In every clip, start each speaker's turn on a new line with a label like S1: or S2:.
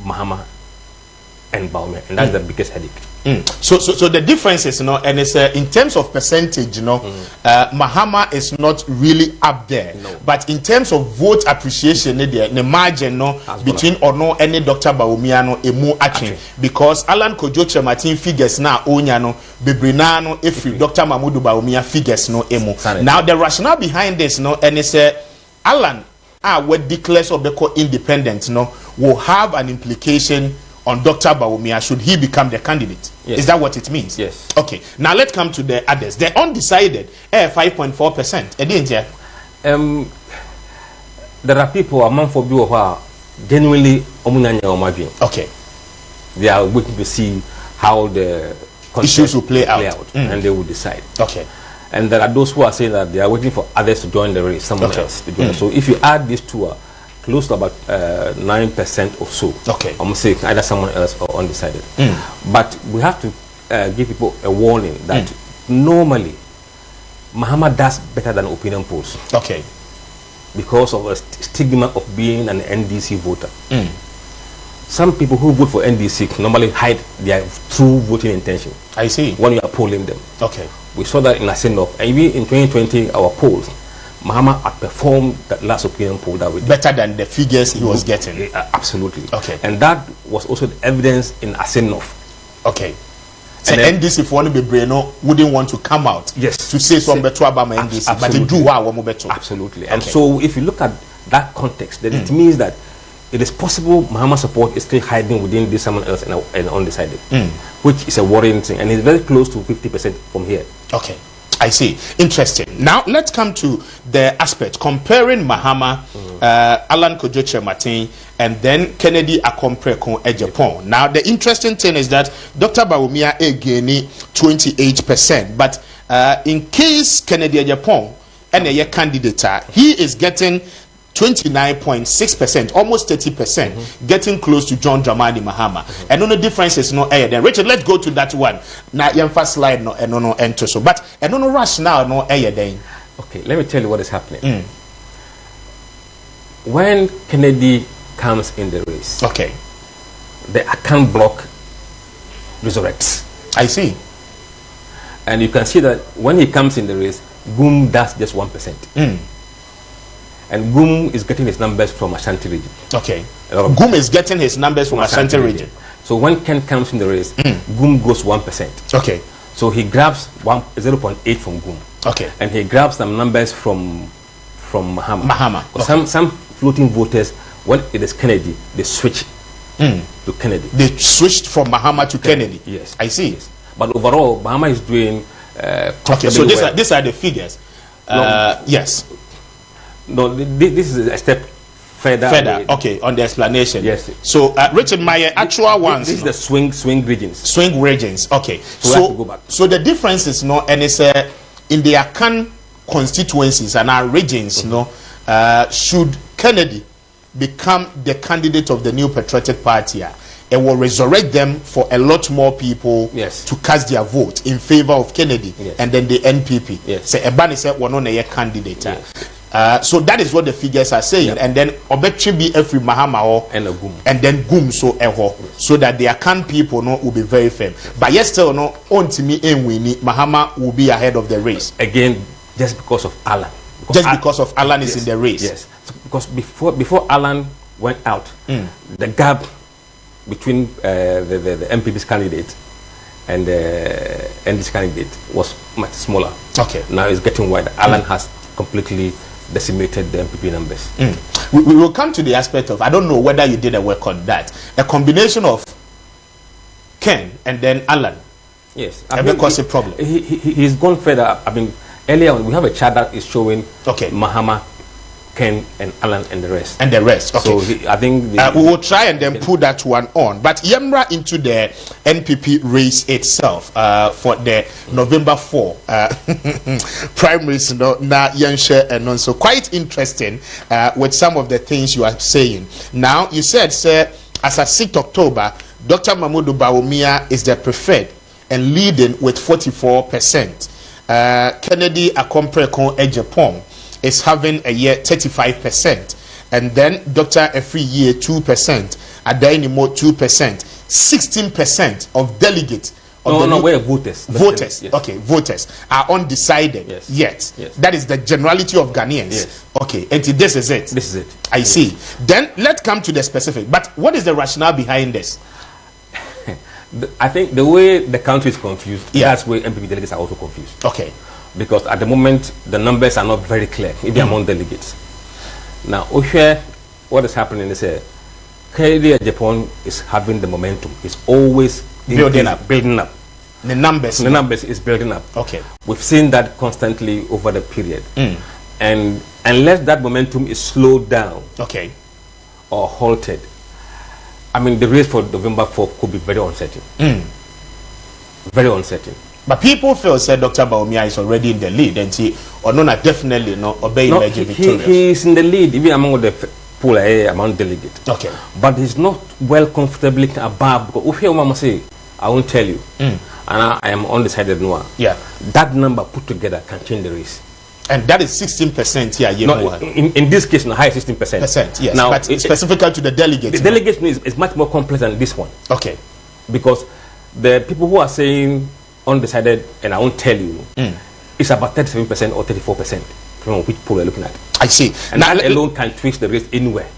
S1: Mahama and Bawumia, and that's the biggest headache.
S2: So the difference is, and it's in terms of percentage, Mahama is not really up there, but in terms of vote appreciation, the margin between or no any Dr. Bawumia emu actually, because Alan Kojo Chematin figures now onyano bebrinano if Dr. Mahmudu Bawumia figures emu. Now the rationale behind this and it's Alan what declares of the independent will have an implication on Dr. Bawumia should he become the candidate.
S1: Yes.
S2: Is that what it means?
S1: Yes.
S2: Okay. Now let's come to the others. The undecided, 5.4%.
S1: There are people among for you who are genuinely
S2: okay.
S1: They are waiting to see how the
S2: issues will play out.
S1: And they will decide.
S2: Okay.
S1: And there are those who are saying that they are waiting for others to join the race, someone else to join. So if you add these two, close to about 9% or so.
S2: Okay.
S1: I'm saying either someone else or undecided. But we have to give people a warning that normally Mahama does better than opinion polls.
S2: Okay.
S1: Because of a stigma of being an NDC voter. Some people who vote for NDC normally hide their true voting intention.
S2: I see.
S1: When you are polling them.
S2: Okay.
S1: We saw that in Aseno. And even in 2020, our polls, Mahama outperformed that last opinion poll that we did.
S2: Better than the figures he was getting.
S1: Absolutely.
S2: Okay.
S1: And that was also the evidence in Aseno.
S2: Okay. So NDC if one be braino wouldn't want to come out to say some better about my NDC, but they do better.
S1: Absolutely. And so if you look at that context, then it means that it is possible Mahama support is still hiding within this someone else and undecided, which is a worrying thing, and it's very close to 50% from here.
S2: Okay. I see. Interesting. Now let's come to the aspect comparing Mahama, Alan Kojo Chematin, and then Kennedy Akompreko Ejapon. Now the interesting thing is that Dr. Bawumia again 28%, but in case Kennedy Ejapon and a candidate, he is getting 29.6%, almost 30%, getting close to John Dramani Mahama. And the difference is no air. Then Richard, let's go to that one. Now you first slide no and no enter so, but and no rush now no air then.
S1: Okay, let me tell you what is happening. When Kennedy comes in the race,
S2: okay,
S1: the account block resurrects.
S2: I see.
S1: And you can see that when he comes in the race, Boom does just 1%. And Goom is getting his numbers from Ashanti region.
S2: Okay. Goom is getting his numbers from Ashanti region.
S1: So when Ken comes in the race, Goom goes 1%.
S2: Okay.
S1: So he grabs 0.8 from Goom.
S2: Okay.
S1: And he grabs some numbers from Mahama.
S2: Okay.
S1: Some floating voters, when it is Kennedy, they switch to Kennedy.
S2: They switched from Mahama to Kennedy.
S1: Yes.
S2: I see.
S1: Yes. But overall, Mahama is doing
S2: okay. So these are the figures. Yes.
S1: No, this is a step further.
S2: Okay, on the explanation.
S1: Yes.
S2: So, Richard, my actual ones.
S1: This is the swing regions.
S2: Swing regions. Okay.
S1: So go back.
S2: So the difference is and it's in the Akan constituencies and our regions. Should Kennedy become the candidate of the New Patriotic Party, it will resurrect them for a lot more people to cast their vote in favor of Kennedy and then the NPP.
S1: Yes.
S2: So Ebani said one on a candidate. So that is what the figures are saying, and then Obetri be every Mahama
S1: and a Goom,
S2: and then Goom so so that their can people will be very firm. But yes, still on to me and Winnie Mahama will be ahead of the race
S1: again, just because of Alan.
S2: Because of Alan is in the race.
S1: Yes, so because before Alan went out, the gap between the MPP's candidate and the NDC candidate was much smaller.
S2: Okay,
S1: now it's getting wider. Alan has completely decimated the MPP numbers.
S2: We will come to the aspect of, I don't know whether you did a work on that, a combination of Ken and then Alan.
S1: Yes,
S2: because a problem.
S1: He's gone further. I mean, earlier on we have a chart that is showing Mahama, Ken, and Alan, and the rest.
S2: Okay.
S1: So I think
S2: we will try and then put that one on. But Yemra into the NPP race itself for the November 4 primaries. Na Yenshe and also quite interesting with some of the things you are saying. Now you said, sir, as of 6th October, Dr. Mahmudu Bawumia is the preferred and leading with 44%. Kennedy Akompreko Ejapon is having a year 35%, and then Dr. Every year 2%. Adainimo 2%, 16% of delegates.
S1: We're voters.
S2: Voters,
S1: yes.
S2: Okay, voters are undecided yet.
S1: Yes.
S2: That is the generality of Ghanaians.
S1: Yes.
S2: Okay, and this is it.
S1: This is it.
S2: I see. Then let's come to the specific. But what is the rationale behind this?
S1: I think the way the country is confused, that's where NPP delegates are also confused.
S2: Okay.
S1: Because at the moment, the numbers are not very clear, even among delegates. Now, what is happening is Kennedy Japan is having the momentum. It's always building up. The numbers is building up.
S2: Okay.
S1: We've seen that constantly over the period. And unless that momentum is slowed down,
S2: okay,
S1: or halted, I mean, the race for November 4th could be very uncertain. Very uncertain.
S2: But people feel said Dr. Bawumia is already in the lead, and he or no, definitely not obeying victorious.
S1: He is in the lead, even among the pool among delegates.
S2: Okay.
S1: But he's not well comfortably above, because if you mama say, I won't tell you, and I am undecided no.
S2: Yeah.
S1: That number put together can change the race.
S2: And that is 16% here.
S1: No, in this case, no, high 16%.
S2: Yes.
S1: Now,
S2: but it's specific to the delegates.
S1: The delegates is much more complex than this one.
S2: Okay.
S1: Because the people who are saying undecided, and I won't tell you, it's about 37% or 34%, depending on which poll we're looking at.
S2: I see.
S1: And now, that alone can twist the race anywhere.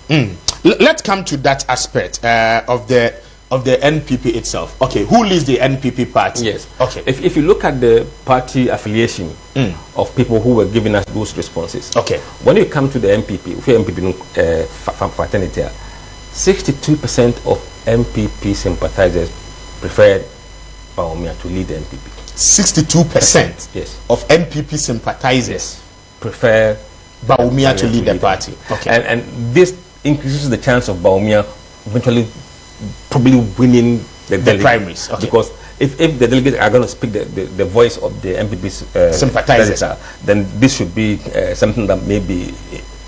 S2: Let's come to that aspect of the NPP itself. Okay, who leads the NPP party?
S1: Yes.
S2: Okay.
S1: If you look at the party affiliation of people who were giving us those responses,
S2: okay,
S1: when you come to the NPP, if you're NPP fraternity, 62% of NPP sympathizers preferred Bawumia to lead the NPP.
S2: 62%
S1: yes,
S2: of NPP sympathizers
S1: prefer
S2: Bawumia to lead the party. Okay.
S1: And this increases the chance of Bawumia eventually probably winning the
S2: primaries. Okay.
S1: Because if the delegates are going to speak the voice of the NPP
S2: sympathizers,
S1: then this should be something that maybe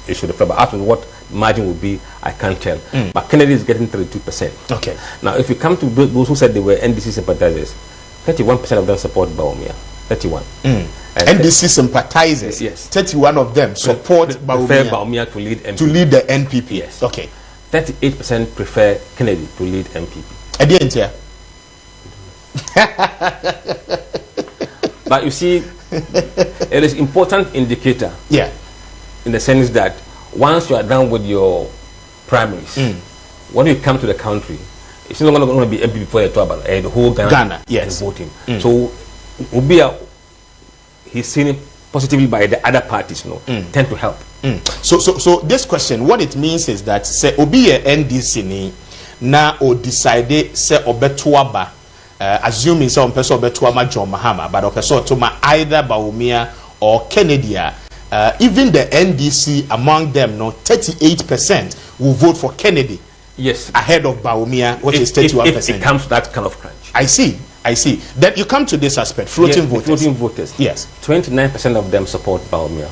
S1: it should refer. But after what margin will be, I can't tell. But Kennedy is getting 32%.
S2: Okay.
S1: Now, if you come to those who said they were NDC sympathizers, 31% of them support Bawumia. 31.
S2: NDC sympathizers.
S1: Yes.
S2: 31 of them support
S1: Bawumia to lead NPP.
S2: To lead the NPP.
S1: Yes.
S2: Okay.
S1: 38% prefer Kennedy to lead NPP.
S2: I didn't hear.
S1: But you see, it is important indicator.
S2: Yeah.
S1: In the sense that once you are done with your primaries, when you come to the country, it's not going to be NPP before you talk about the whole Ghana
S2: yes,
S1: voting. So, he's seen it positively by the other parties, tend to help.
S2: So this question, what it means is that say obi a NDC ni na o decide say obetuaba, assuming say on person obetuama John Mahama, but person tuma either Bawumia or Kennedy, even the NDC among them, 38% will vote for Kennedy.
S1: Yes,
S2: ahead of Bawumia, which is 31%.
S1: If it comes to that kind of crunch.
S2: I see. Then you come to this aspect, floating voters.
S1: Floating voters.
S2: Yes.
S1: 29% of them support Bawumia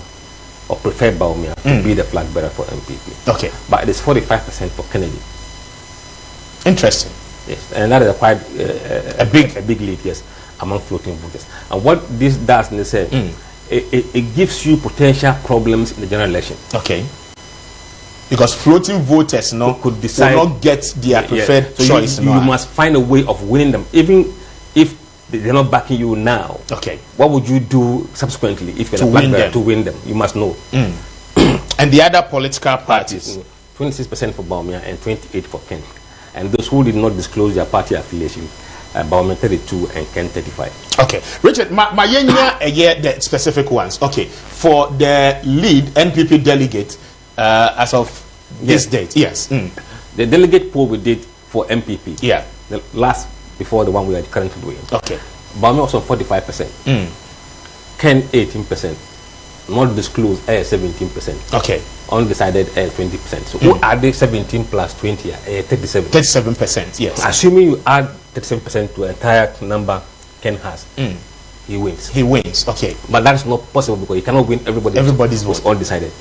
S1: or prefer Bawumia to be the flag bearer for NPP.
S2: Okay.
S1: But it is 45% for Kennedy.
S2: Interesting.
S1: Yes, and that is quite a big lead, yes, among floating voters. And what this does, it gives you potential problems in the general election.
S2: Okay. Because floating voters
S1: could decide
S2: will not get their preferred
S1: so
S2: choice.
S1: You must find a way of winning them, even if they're not backing you now.
S2: Okay.
S1: What would you do subsequently if you're to win them? You must know.
S2: And the other political parties,
S1: 26% for Bawumia and 28% for Ken. And those who did not disclose their party affiliation, Bawumia 32 and Ken 35.
S2: Okay, Richard, the specific ones. Okay, for the lead NPP delegate as of this date, yes.
S1: The delegate poll we did for NPP.
S2: Yeah.
S1: The last before the one we are currently doing.
S2: Okay.
S1: Bawumia was on 45%. Ken 18%. Not disclosed 17%.
S2: Okay.
S1: Undecided 20%. So who are they 17 plus 20? 37.
S2: 37%, yes.
S1: Assuming you add 37% to the entire number Ken has, he wins.
S2: He wins, okay.
S1: But that's not possible because you cannot win everybody's vote. Undecided.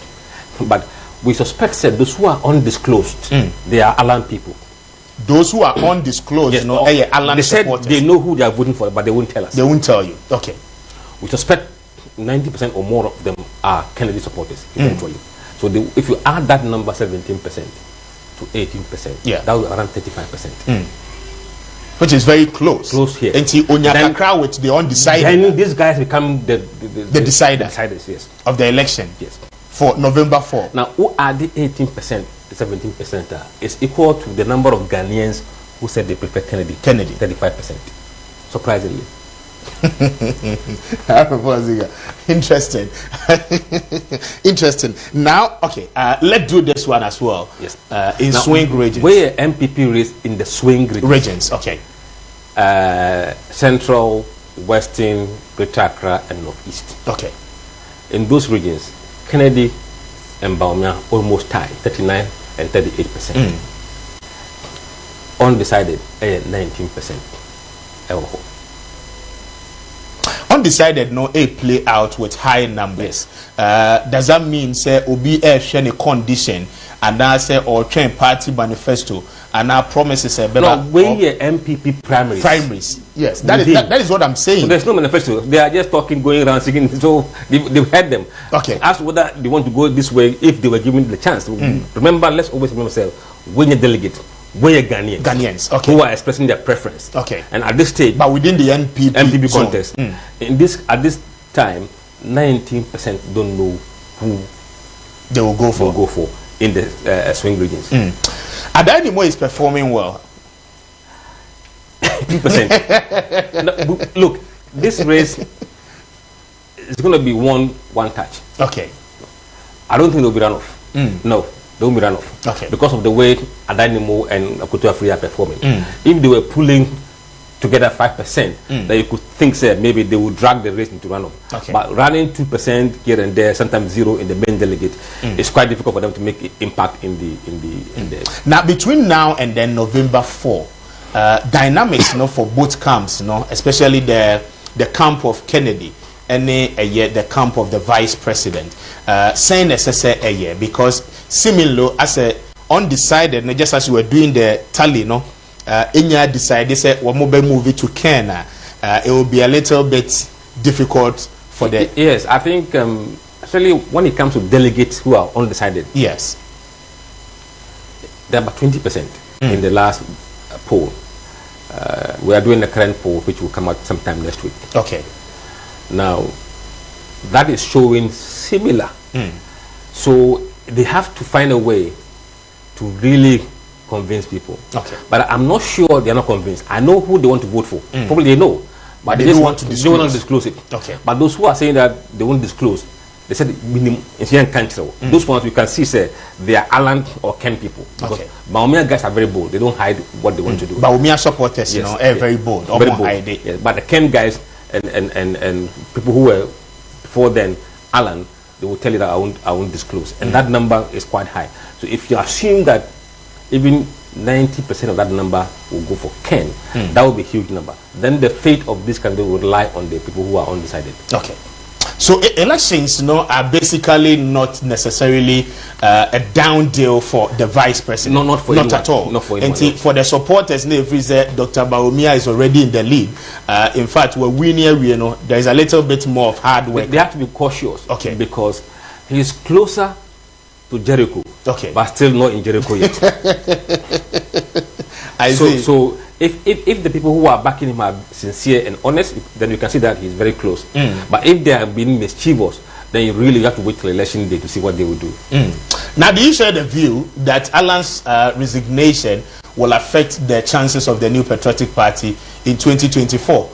S1: But we suspect that those who are undisclosed, they are Alan people.
S2: Those who are undisclosed,
S1: yes,
S2: Alan
S1: they said
S2: supporters.
S1: they know who they are voting for, but they won't tell us.
S2: They won't tell you. Okay.
S1: We suspect 90% or more of them are Kennedy supporters eventually. So if you add that number 17% to 18%.
S2: Yeah.
S1: That was around 35%.
S2: Which is very close.
S1: Close here.
S2: And Onyakakra with the undecided.
S1: Then these guys become the
S2: deciders,
S1: yes,
S2: of the election.
S1: Yes.
S2: For November 4.
S1: Now, who are the 18%, the 17%? It's equal to the number of Ghanaians who said they prefer Kennedy. 35%. Surprisingly.
S2: Interesting. Interesting. Now, okay, let's do this one as well.
S1: Yes.
S2: In
S1: now,
S2: swing regions.
S1: Where MPP race in the swing regions.
S2: Okay.
S1: Central, Western, Greater Accra, and Northeast.
S2: Okay.
S1: In those regions, Kennedy and Baumia almost tied, 39 and 38%. Undecided, 19%.
S2: Undecided, no, a play out with high numbers. Does that mean say obi any condition and now say or train party manifesto and now promises a better?
S1: No, we MPP primaries.
S2: Yes, that is what I'm saying.
S1: So there's no manifesto. They are just talking, going around singing. So they've heard them.
S2: Okay.
S1: Ask whether they want to go this way if they were given the chance. Remember, let's always remember ourselves. When you delegate, we're Ghanaians,
S2: okay,
S1: who are expressing their preference,
S2: okay,
S1: and at this stage,
S2: but within the NPP
S1: contest, at this time, 19% don't know who
S2: they will go
S1: for in the swing regions.
S2: Adanimo is performing well.
S1: 2%. No, look, this race is going to be one touch.
S2: Okay,
S1: I don't think they'll be run off. No. They won't be run off.
S2: Okay.
S1: Because of the way Adanimo and Akutu Afri are performing. If they were pulling together 5%, then you could think say maybe they would drag the race into runoff.
S2: Okay.
S1: But running 2% here and there, sometimes 0 in the main delegate, it's quite difficult for them to make impact in the.
S2: Now between now and then November 4, dynamics, for both camps, especially the camp of Kennedy and the camp of the vice president, saying necessary a year because similar as a undecided, just as you were doing the tally, Inya decided say one mobile movie to Kenya, it will be a little bit difficult for the.
S1: Yes, I think actually when it comes to delegates who are undecided,
S2: yes,
S1: they're about 20% in the last poll. We are doing the current poll, which will come out sometime next week.
S2: Okay.
S1: Now, that is showing similar. So they have to find a way to really convince people.
S2: Okay.
S1: But I'm not sure they're not convinced. I know who they want to vote for. Probably they know. But
S2: they don't want to disclose.
S1: They want to disclose it.
S2: Okay.
S1: But those who are saying that they won't disclose, they said it's here in country. Those ones you can see say they are Alan or Ken people.
S2: Okay.
S1: Baumia guys are very bold. They don't hide what they want to do.
S2: Baumia supporters, very bold.
S1: Very bold. Yes. But the Ken guys and people who were before then, Alan, they will tell you that I won't disclose. And that number is quite high. So if you assume that even 90% of that number will go for Ken, that will be a huge number. Then the fate of this country will rely on the people who are undecided.
S2: Okay. So elections, are basically not necessarily a down deal for the vice president.
S1: No, not for
S2: not
S1: anyone.
S2: at all.
S1: Not for anyone.
S2: And for the supporters, Dr. Baumia is already in the lead. In fact, we're winning. There is a little bit more of hard work.
S1: They have to be cautious.
S2: Okay.
S1: Because he is closer to Jericho.
S2: Okay.
S1: But still not in Jericho yet.
S2: I see.
S1: So if the people who are backing him are sincere and honest, then you can see that he's very close. But if they are being mischievous, then you really have to wait till election day to see what they will do.
S2: Now, do you share the view that Alan's resignation will affect the chances of the New Patriotic Party in 2024?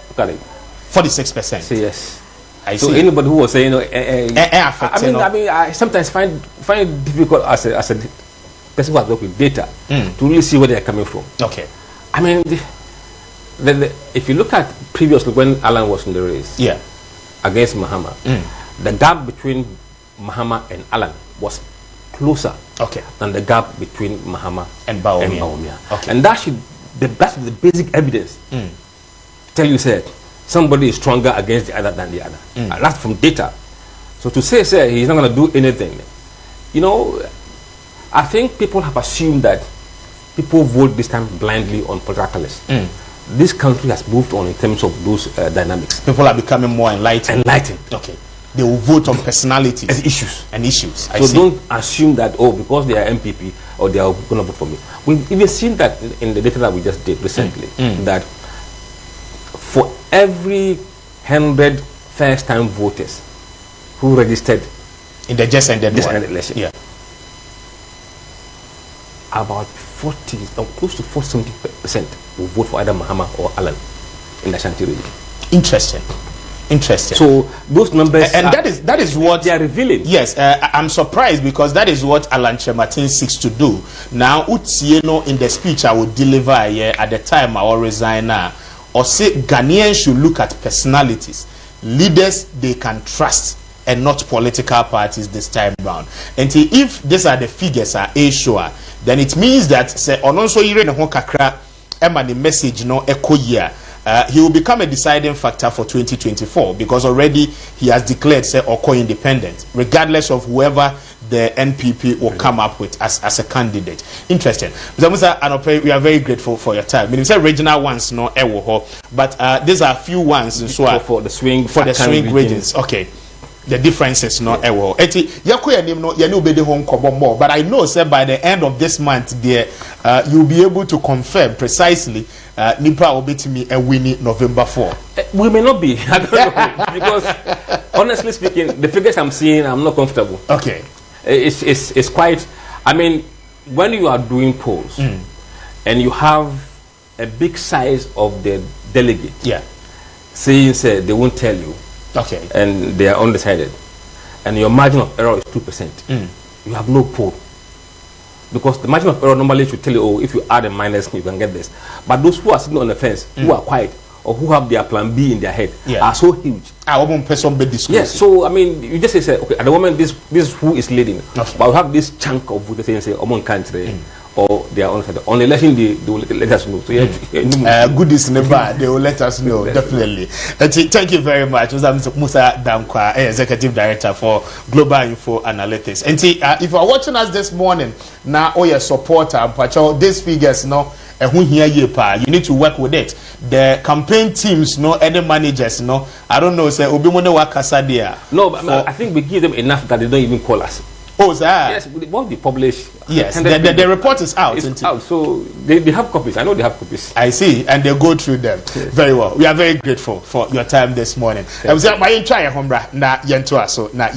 S1: Look at it.
S2: 46%.
S1: Say yes.
S2: I
S1: so
S2: see.
S1: Anybody who was saying, I sometimes find it difficult as a person who has worked with data to really see where they are coming from.
S2: Okay.
S1: I mean, if you look at previously when Alan was in the race, against Mahama, the gap between Mahama and Alan was closer than the gap between Mahama
S2: and Baumia.
S1: Okay. And that's the basic evidence to tell you that somebody is stronger against the other than the other. That's from data. So to say he's not going to do anything, I think people have assumed that people vote this time blindly on political lists. This country has moved on in terms of those dynamics.
S2: People are becoming more enlightened.
S1: Enlightened.
S2: Okay. they will vote on personalities
S1: and issues.
S2: I see.
S1: Don't assume that, oh, because they are MPP or they are going to vote for me. We've even seen that in the data that we just did recently, that for every 100 first-time voters who registered
S2: in the just ended
S1: election, about 40 or close to 70% will vote for either Mahama or Alan in the Ashanti region.
S2: Interesting.
S1: So those numbers,
S2: and that is what
S1: they are revealing.
S2: Yes, I'm surprised because that is what Alan Chematin seeks to do. Now, Utieno in the speech I will deliver here at the time I will resign now, or say Ghanaians should look at personalities, leaders they can trust, and not political parties this time round. And if these are the figures are sure, then it means that say ononso yire ne ho kakra ema the message no echo year. He will become a deciding factor for 2024 because already he has declared say Oko independent, regardless of whoever the NPP will come up with as a candidate. Interesting. Mr. Musa Anope, we are very grateful for your time. We say regional ones no ewo, but these are few ones so
S1: for the swing
S2: regions. Okay. The differences no ewo. Eti yakoya nim no ye no be the home kobo more, but I know say by the end of this month there you'll be able to confirm precisely Nipa obetimi a winning November 4.
S1: We may not be. I don't know, because honestly speaking, the figures I'm seeing, I'm not comfortable.
S2: Okay.
S1: It's quite. I mean, when you are doing polls and you have a big size of the delegate, saying say they won't tell you, and they are undecided, and your margin of error is 2%, you have no poll. Because the margin of error normally should tell you, oh, if you add a minus, you can get this. But those who are sitting on the fence, who are quiet, or who have their plan B in their head, are so huge. Yes, so I mean, you just say, okay, at the moment, this who is leading, but we have this chunk of voters saying, say, among country, or they are on the election day, they will let us know. So
S2: goodies never, they will let us know, definitely. Thank you very much. Mr. Musa Damkwa, Executive Director for Global Info Analytics. And if you are watching us this morning, now all your supporter, these figures, no, you need to work with it. The campaign teams, no, any managers, no, I don't know, say,
S1: no, but I think we give them enough that they don't even call us.
S2: Oh, sir.
S1: Yes, what we publish.
S2: Yes, the report is out.
S1: It's out, so they have copies. I know they have copies.
S2: I see, and they go through them. Yes. Very well. We are very grateful for your time this morning. I was at my entire home, na yentua so na